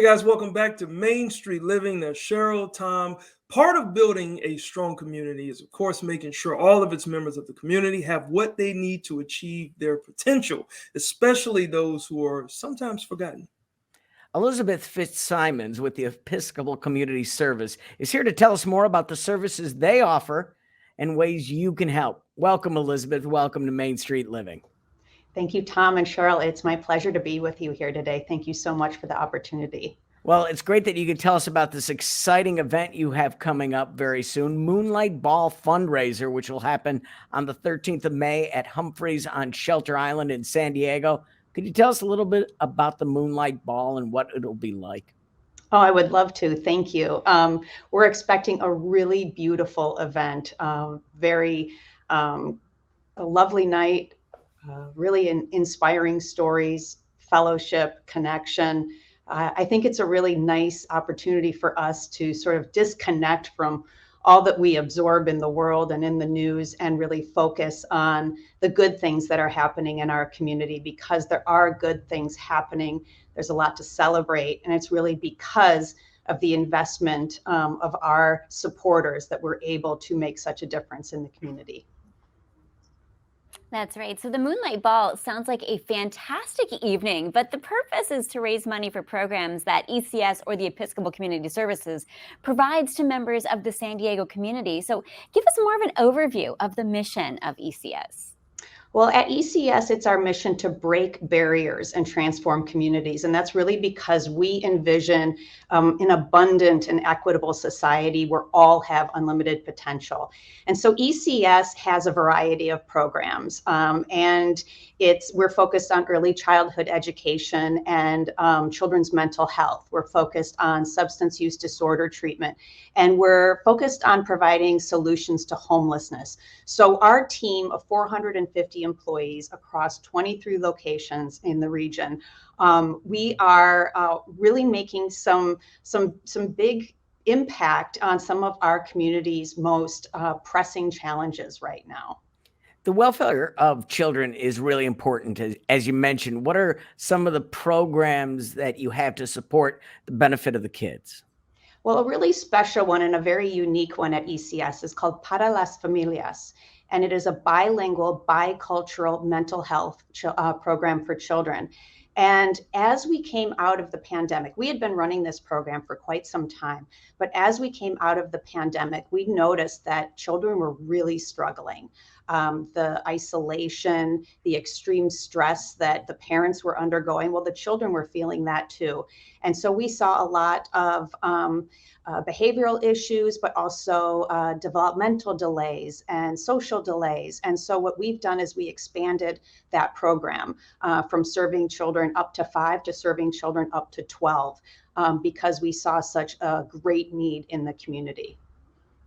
guys, welcome back to Main Street Living. Now, Cheryl, Tom, part of building a strong community is, of course, making sure all of its members of the community have what they need to achieve their potential, especially those who are sometimes forgotten. Elizabeth Fitzsimons with the Episcopal Community Service is here to tell us more about the services they offer and ways you can help. Welcome, Elizabeth. Welcome to Main Street Living. Thank you, Tom and Cheryl. It's my pleasure to be with you here today. Thank you so much for the opportunity. Well, it's great that you can tell us about this exciting event you have coming up very soon, Moonlight Ball Fundraiser, which will happen on the 13th of May at Humphreys on Shelter Island in San Diego. Could you tell us a little bit about the Moonlight Ball and what it'll be like? Oh, I would love to. Thank you. We're expecting a really beautiful event, a lovely night, really inspiring stories, fellowship, connection. I think it's a really nice opportunity for us to sort of disconnect from all that we absorb in the world and in the news and really focus on the good things that are happening in our community, because there are good things happening. There's a lot to celebrate, and it's really because of the investment of our supporters that we're able to make such a difference in the community. That's right. So the Moonlight Ball sounds like a fantastic evening, but the purpose is to raise money for programs that ECS, or the Episcopal Community Services, provides to members of the San Diego community. So give us more of an overview of the mission of ECS. Well, at ECS, it's our mission to break barriers and transform communities. And that's really because we envision an abundant and equitable society where all have unlimited potential. And so ECS has a variety of programs, and we're focused on early childhood education and children's mental health. We're focused on substance use disorder treatment, and we're focused on providing solutions to homelessness. So our team of 450 employees across 23 locations in the region, we are really making some big impact on some of our community's most pressing challenges right now. The welfare of children is really important, as you mentioned. What are some of the programs that you have to support the benefit of the kids? Well, a really special one and a very unique one at ECS is called Para las Familias, and it is a bilingual, bicultural mental health program for children. And as we came out of the pandemic, we had been running this program for quite some time, but as we came out of the pandemic, we noticed that children were really struggling. The isolation, the extreme stress that the parents were undergoing, well, the children were feeling that too. And so we saw a lot of behavioral issues, but also developmental delays and social delays. And so what we've done is we expanded that program from serving children up to 5 to serving children up to 12, because we saw such a great need in the community.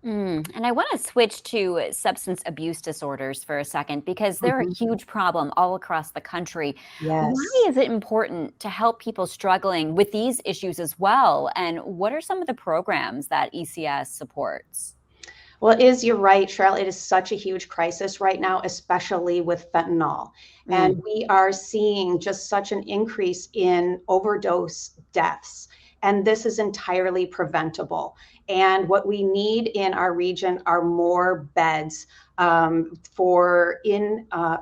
And I want to switch to substance abuse disorders for a second, because they're a huge problem all across the country. Yes. Why is it important to help people struggling with these issues as well? And what are some of the programs that ECS supports? Well, you're right, Cheryl. It is such a huge crisis right now, especially with fentanyl. And we are seeing just such an increase in overdose deaths. And this is entirely preventable. And what we need in our region are more beds for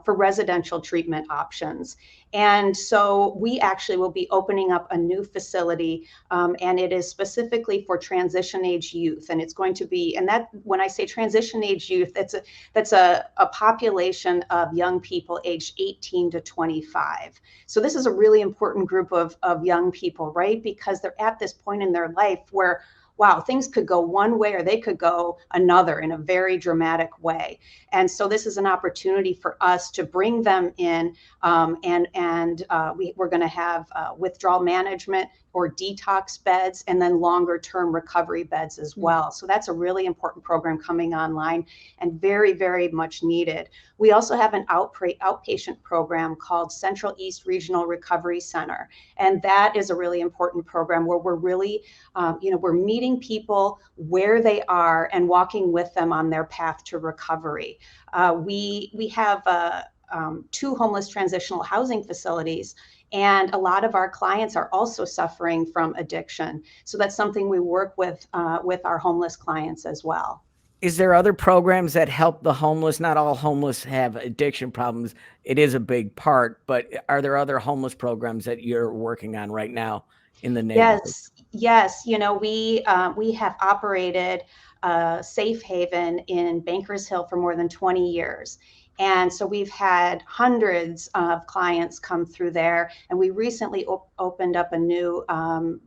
residential treatment options. And so we actually will be opening up a new facility, and it is specifically for transition age youth. And it's going to be, and that, when I say transition age youth, that's a population of young people aged 18 to 25. So this is a really important group of young people, right? Because they're at this point in their life where, wow, things could go one way or they could go another in a very dramatic way. And so this is an opportunity for us to bring them in, and we're going to have withdrawal management or detox beds, and then longer term recovery beds as well. So that's a really important program coming online and very, very much needed. We also have an outpatient program called Central East Regional Recovery Center. And that is a really important program where we're really, we're meeting people where they are and walking with them on their path to recovery. We have 2 homeless transitional housing facilities And a lot of our clients are also suffering from addiction. So that's something we work with our homeless clients as well. Is there other programs that help the homeless? Not all homeless have addiction problems. It is a big part, but are there other homeless programs that you're working on right now in the neighborhood? Yes. We have operated Safe Haven in Bankers Hill for more than 20 years. And so we've had hundreds of clients come through there. And we recently opened up a new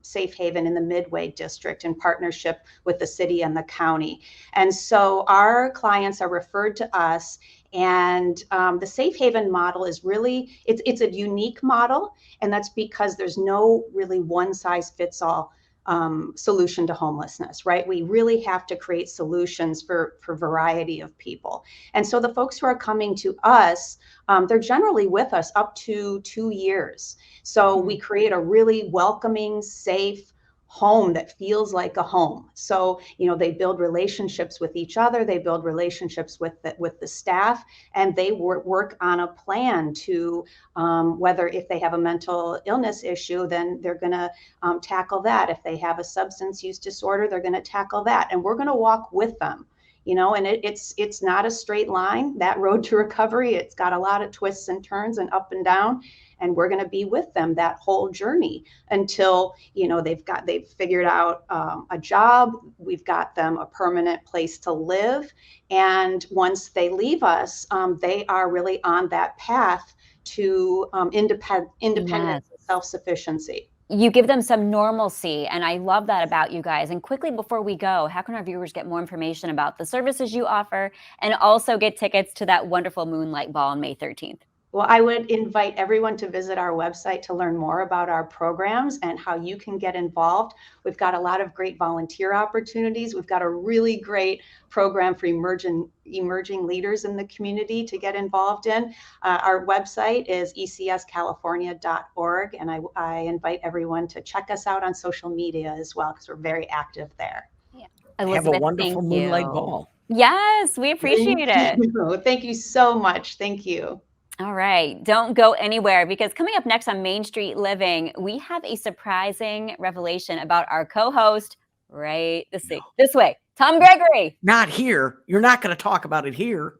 Safe Haven in the Midway District in partnership with the city and the county. And so our clients are referred to us. And the Safe Haven model is really, it's a unique model. And that's because there's no really one size fits all solution to homelessness, right? We really have to create solutions for variety of people. And so the folks who are coming to us, they're generally with us up to 2 years. So we create a really welcoming, safe home that feels like a home. So, they build relationships with each other, they build relationships with the staff, and they work on a plan to, whether if they have a mental illness issue, then they're going to tackle that. If they have a substance use disorder, they're going to tackle that. And we're going to walk with them. And it's not a straight line, that road to recovery. It's got a lot of twists and turns and up and down. And we're going to be with them that whole journey until, they've figured out a job. We've got them a permanent place to live. And once they leave us, they are really on that path to independence and self-sufficiency. You give them some normalcy, and I love that about you guys. And quickly before we go, how can our viewers get more information about the services you offer and also get tickets to that wonderful Moonlight Ball on May 13th? Well, I would invite everyone to visit our website to learn more about our programs and how you can get involved. We've got a lot of great volunteer opportunities. We've got a really great program for emerging leaders in the community to get involved in. Our website is ecscalifornia.org, and I invite everyone to check us out on social media as well, because we're very active there. Yeah. Have a wonderful Moonlight Ball. Yes, we appreciate it. Thank you so much. Thank you. All right, don't go anywhere, because coming up next on Main Street Living, we have a surprising revelation about our co-host this way, Tom Gregory. Not here. You're not going to talk about it here.